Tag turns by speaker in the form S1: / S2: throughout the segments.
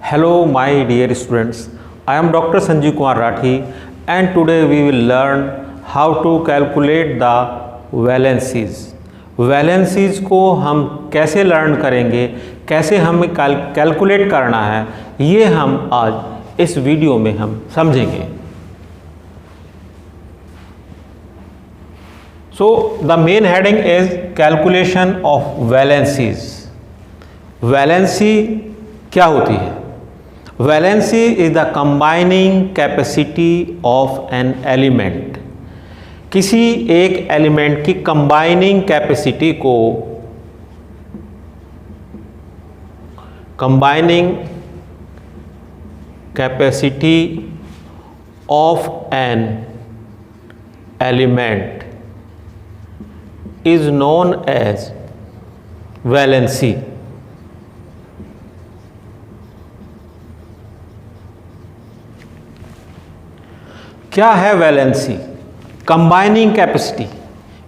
S1: Hello my dear students, I am Dr. Sanjeev Kumar Rathi and today we will learn how to calculate the valencies. Valencies को हम कैसे learn करेंगे, कैसे हमें calculate करना है, ये हम आज इस वीडियो में हम समझेंगे. So the main heading is calculation of valencies. Valency क्या होती है? Valency is the combining capacity of an element. किसी एक एलिमेंट की कंबाइनिंग कैपेसिटी को of an element is known as valency. क्या है वैलेंसी? Combining capacity.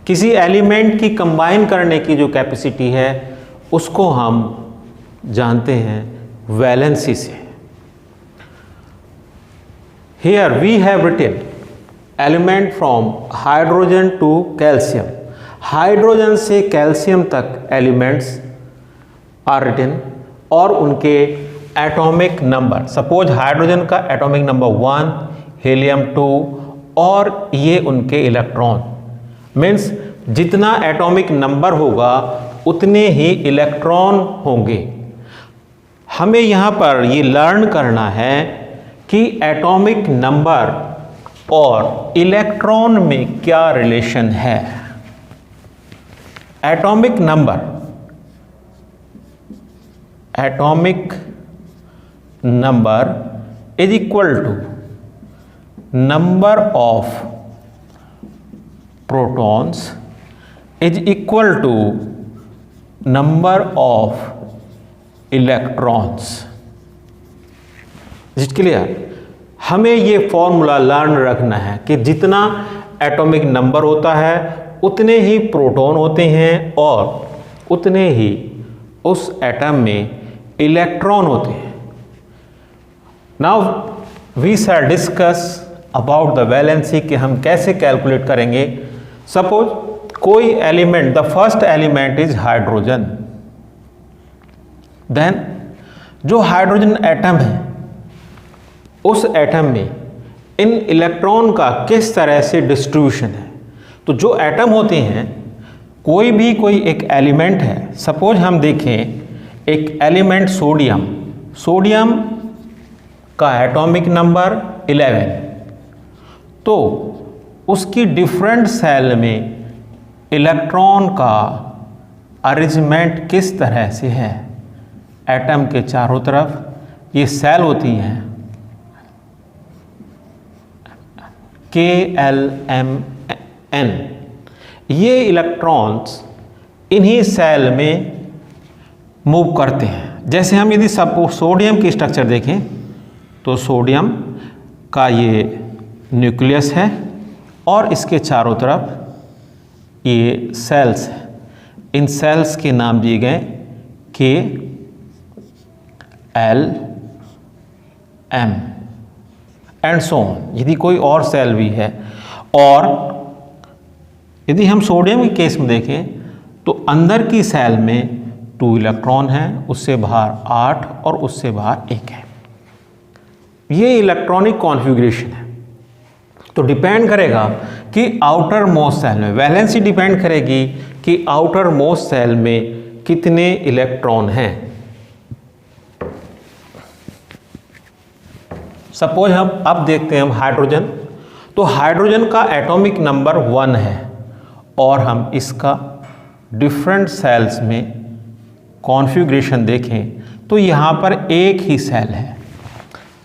S1: किसी एलिमेंट की कंबाइन करने की जो कैपेसिटी है उसको हम जानते हैं वैलेंसी से. Here we have written element from hydrogen to calcium. Hydrogen से कैल्शियम तक एलिमेंट्स आर रिटन और उनके एटॉमिक नंबर. सपोज हाइड्रोजन का एटॉमिक नंबर 1, हीलियम 2 और ये उनके इलेक्ट्रॉन. मीन्स जितना एटॉमिक नंबर होगा उतने ही इलेक्ट्रॉन होंगे. हमें यहाँ पर ये लर्न करना है कि एटॉमिक नंबर और इलेक्ट्रॉन में क्या रिलेशन है. Atomic number is equal to number of protons is equal to number of electrons. जिसके लिए हमें ये फॉर्मूला लर्न रखना है कि जितना एटॉमिक नंबर होता है उतने ही प्रोटॉन होते हैं और उतने ही उस एटम में इलेक्ट्रॉन होते हैं. Now we shall discuss about the valency कि हम कैसे कैलकुलेट करेंगे. सपोज कोई element, the first element is hydrogen. Then जो हाइड्रोजन एटम है उस एटम में इन इलेक्ट्रॉन का किस तरह से डिस्ट्रीब्यूशन है. तो जो एटम होते हैं, कोई एक एलिमेंट है. सपोज हम देखें एक एलिमेंट सोडियम का एटॉमिक नंबर 11. तो उसकी डिफरेंट सेल में इलेक्ट्रॉन का अरेंजमेंट किस तरह से है. एटम के चारों तरफ ये सेल होती हैं KLMN. ये इलेक्ट्रॉन्स इन्हीं सेल में मूव करते हैं. जैसे हम यदि सोडियम की स्ट्रक्चर देखें तो सोडियम का ये न्यूक्लियस है और इसके चारों तरफ ये सेल्स हैं. इन सेल्स के नाम दिए गए KLM एंड सो ऑन. यदि कोई और सेल भी है और यदि हम सोडियम के केस में देखें तो अंदर की सेल में 2 इलेक्ट्रॉन हैं, उससे बाहर 8 और उससे बाहर 1 है. ये इलेक्ट्रॉनिक कॉन्फ़िगरेशन है. तो डिपेंड करेगा कि आउटर मोस्ट सेल में, वैलेंसी डिपेंड करेगी कि आउटर मोस्ट सेल में कितने इलेक्ट्रॉन हैं. सपोज हम अब देखते हैं हाइड्रोजन. तो हाइड्रोजन का एटॉमिक नंबर 1 है और हम इसका डिफरेंट सेल्स में कॉन्फ़िगरेशन देखें तो यहाँ पर एक ही सेल है.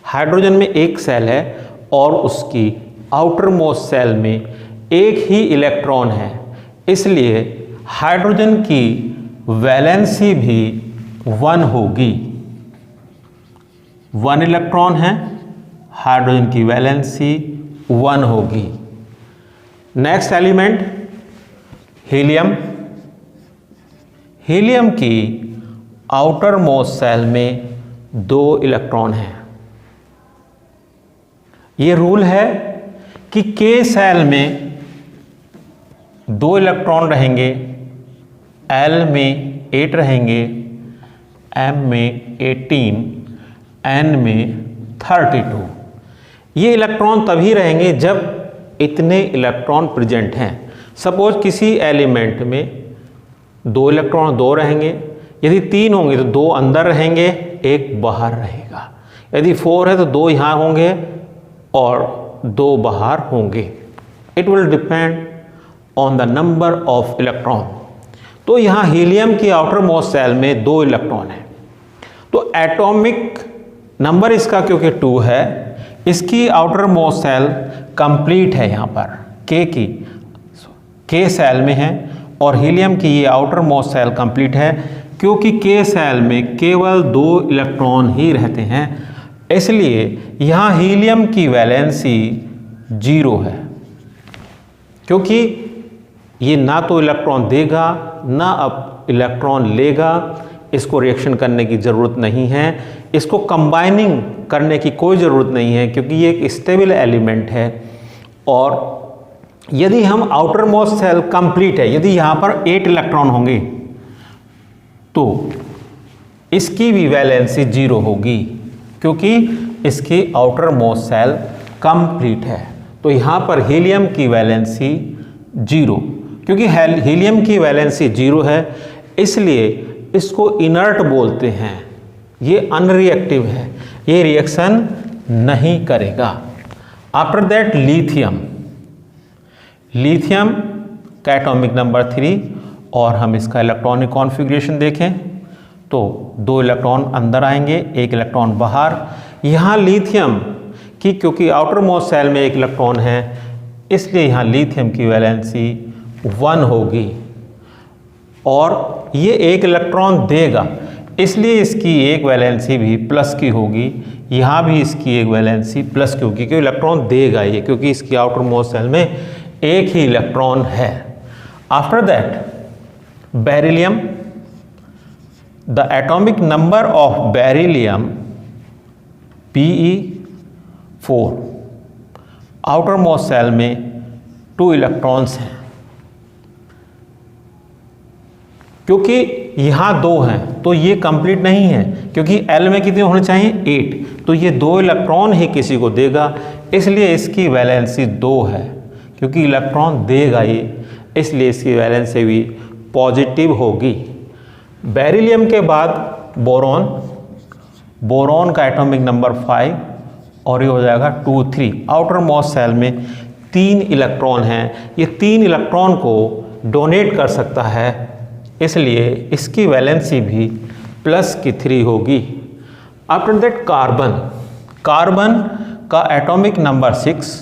S1: हाइड्रोजन में एक सेल है और उसकी आउटर मोस्ट सेल में एक ही इलेक्ट्रॉन है. इसलिए हाइड्रोजन की वैलेंसी भी 1 होगी. 1 इलेक्ट्रॉन है, हाइड्रोजन की वैलेंसी 1 होगी. Next element helium. हीलियम की आउटर मोस्ट सेल में 2 इलेक्ट्रॉन हैं। ये रूल है कि K सेल में 2 इलेक्ट्रॉन रहेंगे, L में 8 रहेंगे, M में 18, N में 32। ये इलेक्ट्रॉन तभी रहेंगे जब इतने इलेक्ट्रॉन प्रेजेंट हैं। सपोज किसी एलिमेंट में 2 इलेक्ट्रॉन 2 रहेंगे, यदि 3 होंगे तो 2 अंदर रहेंगे, 1 बाहर रहेगा। यदि 4 है तो 2 यहाँ होंगे और 2 बाहर होंगे। It will depend on the number of electron. तो यहाँ हीलियम की आउटर मोस्ट सेल में 2 इलेक्ट्रॉन है, तो एटॉमिक नंबर इसका क्योंकि 2 है, इसकी आउटर मोस्ट सेल कंप्लीट है। यहाँ पर K सेल में है और हीलियम की ये आउटर मोस्ट सेल कंप्लीट है, क्योंकि K सेल में केवल 2 इलेक्ट्रॉन ही रहते हैं, इसलिए यहाँ हीलियम की वैलेंसी 0 है, क्योंकि ये ना तो इलेक्ट्रॉन देगा ना अब इलेक्ट्रॉन लेगा। इसको रिएक्शन करने की ज़रूरत नहीं है, इसको कंबाइनिंग करने की कोई ज़रूरत नहीं है, क्योंकि ये एक स्टेबल एलिमेंट है। और यदि हम आउटर मोस्ट सेल कंप्लीट है, यदि यहाँ पर 8 इलेक्ट्रॉन होंगे तो इसकी भी वैलेंसी 0 होगी, क्योंकि इसकी आउटर मोस्ट सेल कंप्लीट है। तो यहाँ पर हीलियम की वैलेंसी 0, क्योंकि हीलियम की वैलेंसी 0 है इसलिए इसको इनर्ट बोलते हैं। ये अनरिएक्टिव है, ये रिएक्शन नहीं करेगा। आफ्टर दैट लिथियम का एटॉमिक नंबर 3, और हम इसका इलेक्ट्रॉनिक कॉन्फ़िगरेशन देखें तो 2 इलेक्ट्रॉन अंदर आएंगे, 1 इलेक्ट्रॉन बाहर। यहाँ लिथियम की क्योंकि आउटर मोस्ट सेल में 1 इलेक्ट्रॉन है, इसलिए यहाँ लिथियम की वैलेंसी 1 होगी और ये 1 इलेक्ट्रॉन देगा, इसलिए इसकी एक वैलेंसी भी प्लस की होगी। यहाँ भी इसकी एक वैलेंसी प्लस की होगी, क्योंकि इलेक्ट्रॉन देगा ये, क्योंकि इसकी आउटर मोस्ट सेल में 1 ही इलेक्ट्रॉन है। After that beryllium, the atomic number of beryllium Pe4, outer most shell में 2 इलेक्ट्रॉन्स हैं, क्योंकि यहाँ 2 हैं तो ये कंप्लीट नहीं है, क्योंकि L में कितने होने चाहिए 8, तो ये 2 इलेक्ट्रॉन ही किसी को देगा, इसलिए इसकी वैलेंसी 2 है, क्योंकि इलेक्ट्रॉन देगा ये, इसलिए इसकी वैलेंसी भी पॉजिटिव होगी। बेरिलियम के बाद बोरॉन का एटॉमिक नंबर 5 और ये हो जाएगा 2 3। आउटर मोस्ट सेल में 3 इलेक्ट्रॉन हैं, ये 3 इलेक्ट्रॉन को डोनेट कर सकता है, इसलिए इसकी वैलेंसी भी प्लस की 3 होगी। आफ्टर दैट कार्बन का atomic number 6,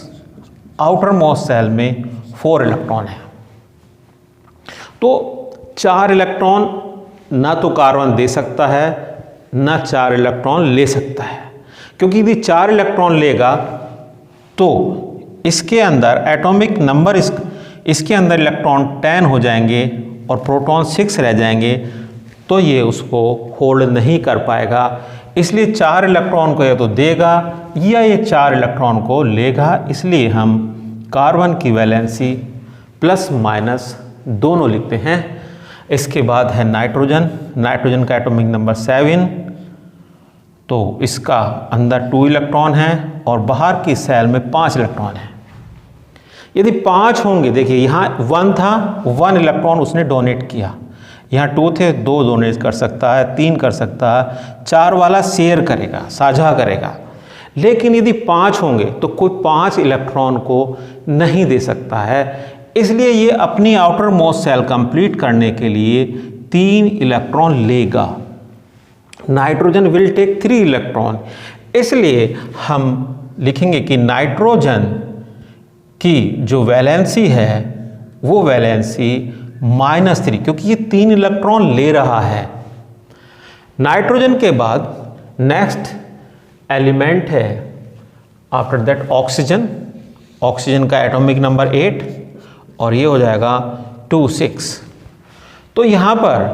S1: outer most shell में 4 इलेक्ट्रॉन है। तो 4 इलेक्ट्रॉन ना तो कार्बन दे सकता है ना 4 इलेक्ट्रॉन ले सकता है, क्योंकि यदि 4 इलेक्ट्रॉन लेगा तो इसके अंदर एटॉमिक नंबर इसके अंदर इलेक्ट्रॉन 10 हो जाएंगे और प्रोटॉन 6 रह जाएंगे, तो ये उसको होल्ड नहीं कर पाएगा। इसलिए 4 इलेक्ट्रॉन को या तो देगा या ये 4 इलेक्ट्रॉन को लेगा, इसलिए हम कार्बन की वैलेंसी प्लस माइनस दोनों लिखते हैं। इसके बाद है नाइट्रोजन का एटॉमिक नंबर 7, तो इसका अंदर 2 इलेक्ट्रॉन है और बाहर की सेल में 5 इलेक्ट्रॉन है। यदि 5 होंगे, देखिए यहाँ 1 था, 1 इलेक्ट्रॉन उसने डोनेट किया, यहाँ 2 थे, 2 डोनेट कर सकता है, 3 कर सकता है, 4 वाला शेयर करेगा, साझा करेगा। लेकिन यदि 5 होंगे तो कोई 5 इलेक्ट्रॉन को नहीं दे सकता है, इसलिए ये अपनी आउटर मोस्ट सेल कंप्लीट करने के लिए 3 इलेक्ट्रॉन लेगा। नाइट्रोजन विल टेक 3 इलेक्ट्रॉन, इसलिए हम लिखेंगे कि नाइट्रोजन की जो वैलेंसी है वो वैलेंसी -3, क्योंकि ये 3 इलेक्ट्रॉन ले रहा है। नाइट्रोजन के बाद नेक्स्ट एलिमेंट है आफ्टर दैट ऑक्सीजन का एटॉमिक नंबर 8 और ये हो जाएगा 2 6। तो यहाँ पर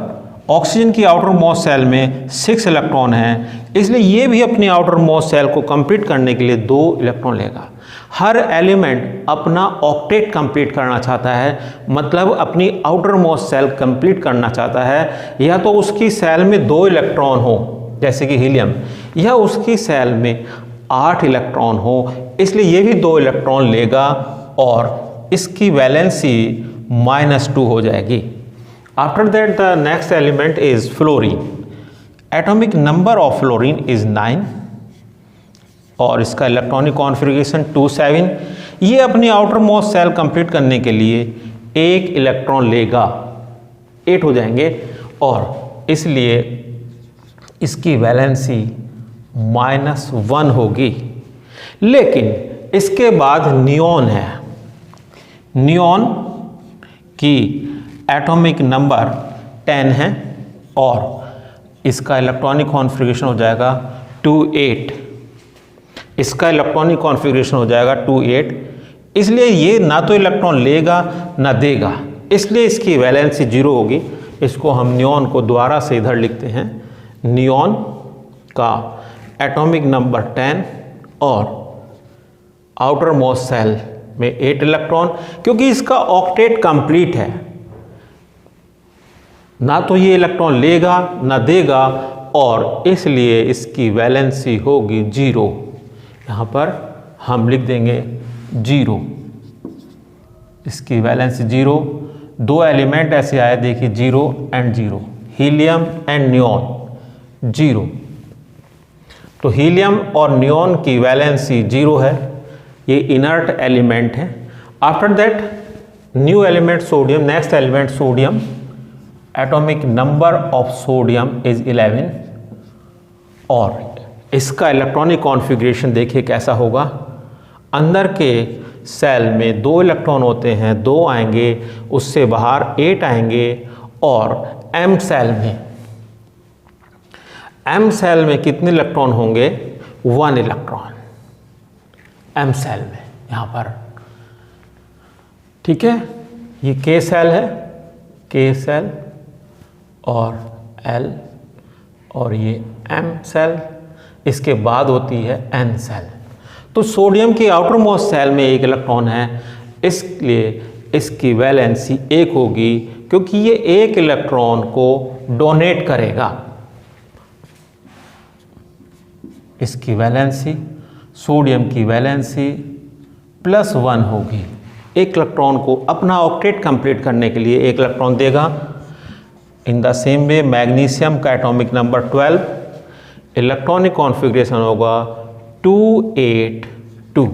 S1: ऑक्सीजन की आउटर मोस्ट सेल में 6 इलेक्ट्रॉन हैं, इसलिए ये भी अपनी आउटर मोस्ट सेल को कंप्लीट करने के लिए 2 इलेक्ट्रॉन लेगा। हर एलिमेंट अपना ऑक्टेट कंप्लीट करना चाहता है, मतलब अपनी आउटर मोस्ट सेल कंप्लीट करना चाहता है, या तो उसकी सेल में 2 इलेक्ट्रॉन हो जैसे कि हीलियम, या उसकी सेल में 8 इलेक्ट्रॉन हो, इसलिए ये भी 2 इलेक्ट्रॉन लेगा और इसकी वैलेंसी -2 हो जाएगी। After that the next element is fluorine. Atomic number of fluorine is 9 और इसका इलेक्ट्रॉनिक कॉन्फ़िगरेशन 2s7। ये अपनी आउटर मोस्ट सेल कंप्लीट करने के लिए 1 इलेक्ट्रॉन लेगा, 8 हो जाएंगे, और इसलिए इसकी वैलेंसी -1 होगी। लेकिन इसके बाद नियॉन है। नियॉन की एटॉमिक नंबर 10 है और इसका इलेक्ट्रॉनिक कॉन्फ़िगरेशन हो जाएगा 2s8। इसका इलेक्ट्रॉनिक कॉन्फ़िगरेशन हो जाएगा 2s8, इसलिए ये ना तो इलेक्ट्रॉन लेगा ना देगा, इसलिए इसकी वैलेंसी 0 होगी। इसको हम नियॉन को दोबारा से इधर लिखते हैं। नियॉन का एटॉमिक नंबर 10 और आउटर मोस्ट सेल में 8 इलेक्ट्रॉन, क्योंकि इसका ऑक्टेट कंप्लीट है, ना तो ये इलेक्ट्रॉन लेगा ना देगा, और इसलिए इसकी वैलेंसी होगी 0। यहाँ पर हम लिख देंगे 0, इसकी वैलेंसी 0। 2 एलिमेंट ऐसे आए, देखिए 0 एंड 0, हीलियम एंड नियॉन 0। तो हीलियम और नियॉन की वैलेंसी 0 है, ये इनर्ट एलिमेंट है। After that new element sodium, next element sodium. Atomic number of sodium is 11 और इसका इलेक्ट्रॉनिक कॉन्फ़िगरेशन देखिए कैसा होगा। अंदर के सेल में 2 इलेक्ट्रॉन होते हैं, 2 आएंगे, उससे बाहर 8 आएंगे, और एम सेल में कितने इलेक्ट्रॉन होंगे? 1 इलेक्ट्रॉन एम सेल में, यहाँ पर, ठीक है। ये के सेल है, के सेल और एल, और ये एम सेल, इसके बाद होती है एन सेल। तो सोडियम की आउटर मोस्ट सेल में 1 इलेक्ट्रॉन है, इसलिए इसकी वैलेंसी 1 होगी, क्योंकि ये 1 इलेक्ट्रॉन को डोनेट करेगा। इसकी वैलेंसी, सोडियम की वैलेंसी +1 होगी। 1 इलेक्ट्रॉन को अपना ऑक्टेट कंप्लीट करने के लिए 1 इलेक्ट्रॉन देगा। In the same way magnesium का एटॉमिक नंबर 12, इलेक्ट्रॉनिक कॉन्फ़िगरेशन होगा 2s8,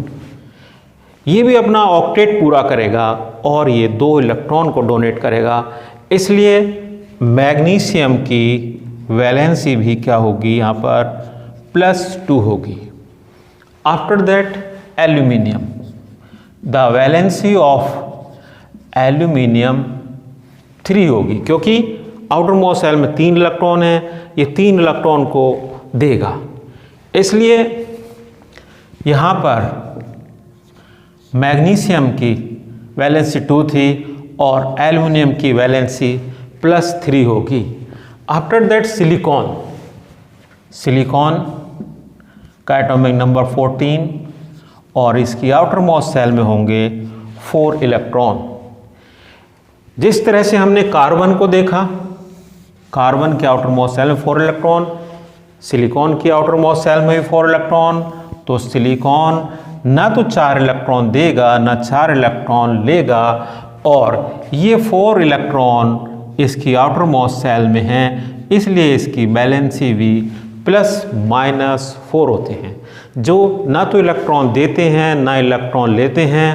S1: ये भी अपना ऑक्टेट पूरा करेगा और ये 2 इलेक्ट्रॉन को डोनेट करेगा, इसलिए मैग्नीशियम की वैलेंसी भी क्या होगी? यहाँ पर +2 होगी। After that aluminium, the valency of aluminium 3 होगी, क्योंकि आउटर मोस्ट सेल में 3 इलेक्ट्रॉन है, ये 3 इलेक्ट्रॉन को देगा, इसलिए यहाँ पर मैग्नीशियम की वैलेंसी 2 थी और एल्यूमिनियम की वैलेंसी +3 होगी। आफ्टर दैट सिलिकॉन, सिलिकॉन का एटॉमिक नंबर 14 और इसकी आउटर मोस्ट सेल में होंगे 4 इलेक्ट्रॉन। जिस तरह से हमने कार्बन को देखा, कार्बन के आउटर मोस्ट सेल में 4 इलेक्ट्रॉन, सिलिकॉन की आउटर मोस्ट सेल में भी 4 इलेक्ट्रॉन, तो सिलिकॉन ना तो 4 इलेक्ट्रॉन देगा ना 4 इलेक्ट्रॉन लेगा, और ये 4 इलेक्ट्रॉन इसकी आउटर मोस्ट सेल में हैं, इसलिए इसकी वैलेंसी भी +-4 होते हैं। जो ना तो इलेक्ट्रॉन देते हैं ना इलेक्ट्रॉन लेते हैं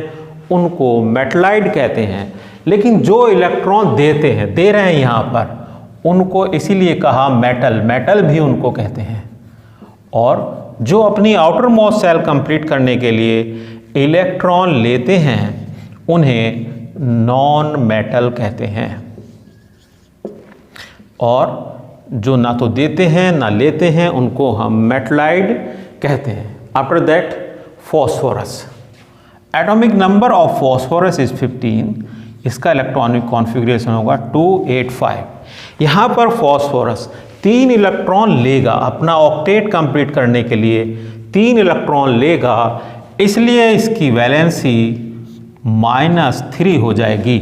S1: उनको मेटलाइड कहते हैं, लेकिन जो इलेक्ट्रॉन देते हैं, दे रहे हैं यहाँ पर, उनको इसीलिए कहा मेटल, मेटल भी उनको कहते हैं। और जो अपनी आउटर मोस्ट सेल कंप्लीट करने के लिए इलेक्ट्रॉन लेते हैं उन्हें नॉन मेटल कहते हैं, और जो ना तो देते हैं ना लेते हैं उनको हम मेटलाइड कहते हैं। After that phosphorus, atomic number of phosphorus is 15, इसका इलेक्ट्रॉनिक कॉन्फ़िगरेशन होगा 285। यहाँ पर फॉस्फोरस 3 इलेक्ट्रॉन लेगा, अपना ऑक्टेट कंप्लीट करने के लिए 3 इलेक्ट्रॉन लेगा, इसलिए इसकी वैलेंसी -3 हो जाएगी।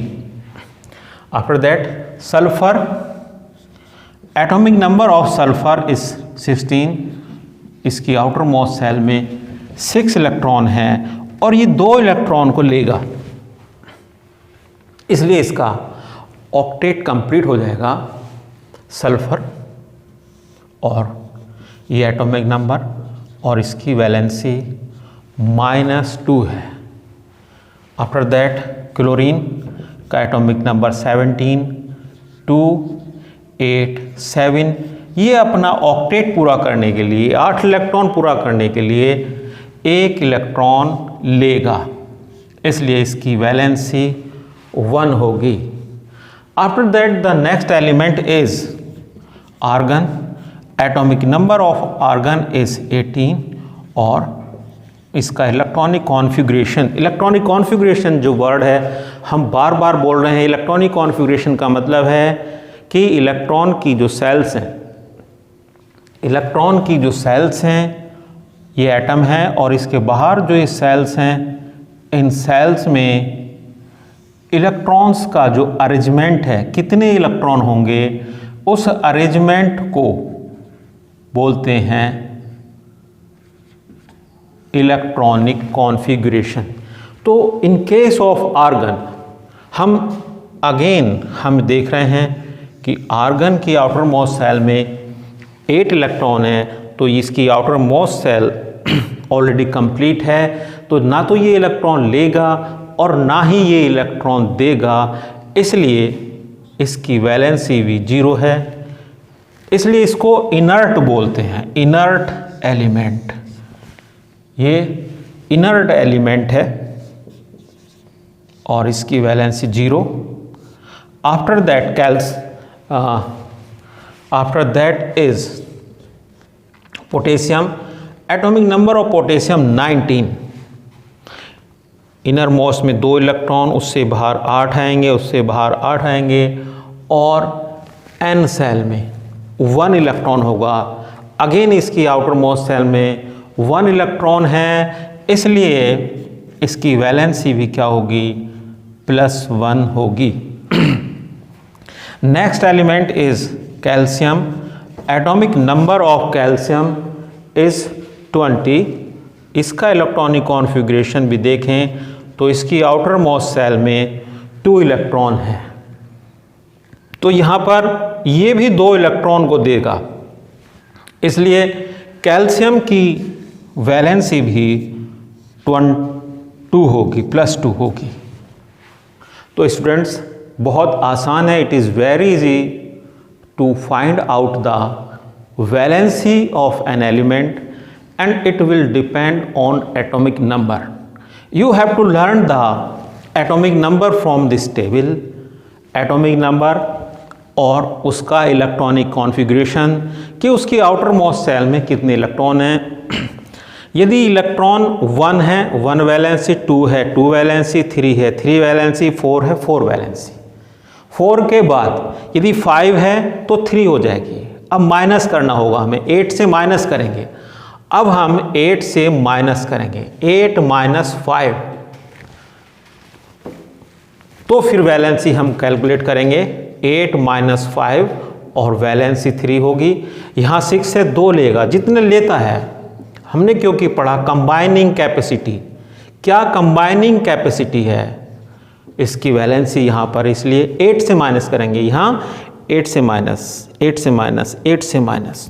S1: After that sulphur, atomic number of sulphur is 16, इसकी आउटर मोस्ट सेल में 6 इलेक्ट्रॉन है और ये 2 इलेक्ट्रॉन को लेगा, इसलिए इसका ऑक्टेट कंप्लीट हो जाएगा सल्फर, और ये एटॉमिक नंबर और इसकी वैलेंसी -2 है। आफ्टर दैट क्लोरीन का एटॉमिक नंबर 17, 2, 8, 7, ये अपना ऑक्टेट पूरा करने के लिए 8 इलेक्ट्रॉन पूरा करने के लिए 1 इलेक्ट्रॉन लेगा, इसलिए इसकी वैलेंसी 1 होगी। After that the next element is argon, atomic number of argon is 18 और इसका इलेक्ट्रॉनिक कॉन्फ़िगरेशन जो वर्ड है हम बार बार बोल रहे हैं, इलेक्ट्रॉनिक कॉन्फ़िगरेशन का मतलब है कि इलेक्ट्रॉन की जो सेल्स हैं, ये एटम है और इसके बाहर जो ये सेल्स हैं, इन सेल्स में इलेक्ट्रॉन्स का जो अरेंजमेंट है, कितने इलेक्ट्रॉन होंगे, उस अरेंजमेंट को बोलते हैं इलेक्ट्रॉनिक कॉन्फ़िगरेशन। तो इन केस ऑफ आर्गन हम देख रहे हैं कि आर्गन की आउटर मोस्ट सेल में 8 इलेक्ट्रॉन है, तो इसकी outer most shell already complete है, तो ना तो ये इलेक्ट्रॉन लेगा और ना ही ये इलेक्ट्रॉन देगा, इसलिए इसकी वैलेंसी भी 0 है, इसलिए इसको इनर्ट बोलते हैं, इनर्ट एलिमेंट। ये इनर्ट एलिमेंट है और इसकी valency 0। After that is potassium, atomic number of potassium 19, inner most में 2 इलेक्ट्रॉन, उससे बाहर 8 आएंगे, उससे बाहर 8 आएंगे और एन सेल में 1 इलेक्ट्रॉन होगा। अगेन इसकी आउटर मोस्ट सेल में 1 इलेक्ट्रॉन है, इसलिए इसकी वैलेंसी भी क्या होगी, +1 होगी। Next element is calcium, atomic number of calcium is 20, इसका इलेक्ट्रॉनिक कॉन्फ़िगरेशन भी देखें तो इसकी आउटर मोस्ट सेल में 2 इलेक्ट्रॉन है, तो यहाँ पर ये भी 2 इलेक्ट्रॉन को देगा, इसलिए कैल्शियम की वैलेंसी भी 2 होगी, +2 होगी। तो स्टूडेंट्स बहुत आसान है, it is very easy to find out the valency of an element and it will depend on atomic number. You have to learn the atomic number from this table, atomic number और उसका electronic configuration कि उसकी outer most shell में कितने electron हैं। यदि electron 1 है, 1 valency, 2 है, 2 वैलेंसी, 3 है, 3 वैलेंसी, 4 है, 4 वैलेंसी। 4 के बाद यदि 5 है तो 3 हो जाएगी। अब माइनस करना होगा हमें, 8 से माइनस करेंगे। अब हम 8 से माइनस करेंगे, 8 - 5, तो फिर वैलेंसी हम कैलकुलेट करेंगे, 8 - 5 और वैलेंसी 3 होगी। यहाँ 6 से 2 लेगा, जितने लेता है। हमने क्योंकि पढ़ा कंबाइनिंग कैपेसिटी, क्या कंबाइनिंग कैपेसिटी है इसकी वैलेंसी यहाँ पर, इसलिए 8 से माइनस करेंगे। यहाँ 8 से माइनस, 8 से माइनस, 8 से माइनस,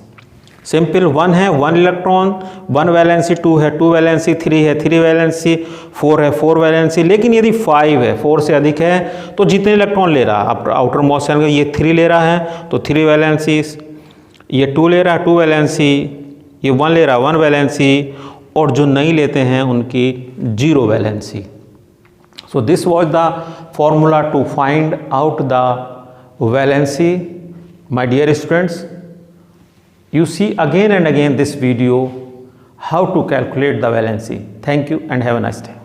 S1: सिंपल। 1 है, 1 इलेक्ट्रॉन, 1 वैलेंसी, 2 है, 2 वैलेंसी, 3 है, 3 वैलेंसी, 4 है, 4 वैलेंसी। लेकिन यदि 5 है, 4 से अधिक है, तो जितने इलेक्ट्रॉन ले रहा है आउटर मोस्ट सेल, ये 3 ले रहा है तो 3 वैलेंसी, ये 2 ले रहा है 2 वैलेंसी, ये 1 ले रहा है 1 वैलेंसी, और जो नहीं लेते हैं उनकी 0 valency. So this was the formula to find out the valency. My dear students, you see again and again this video how to calculate the valency. Thank you and have a nice day.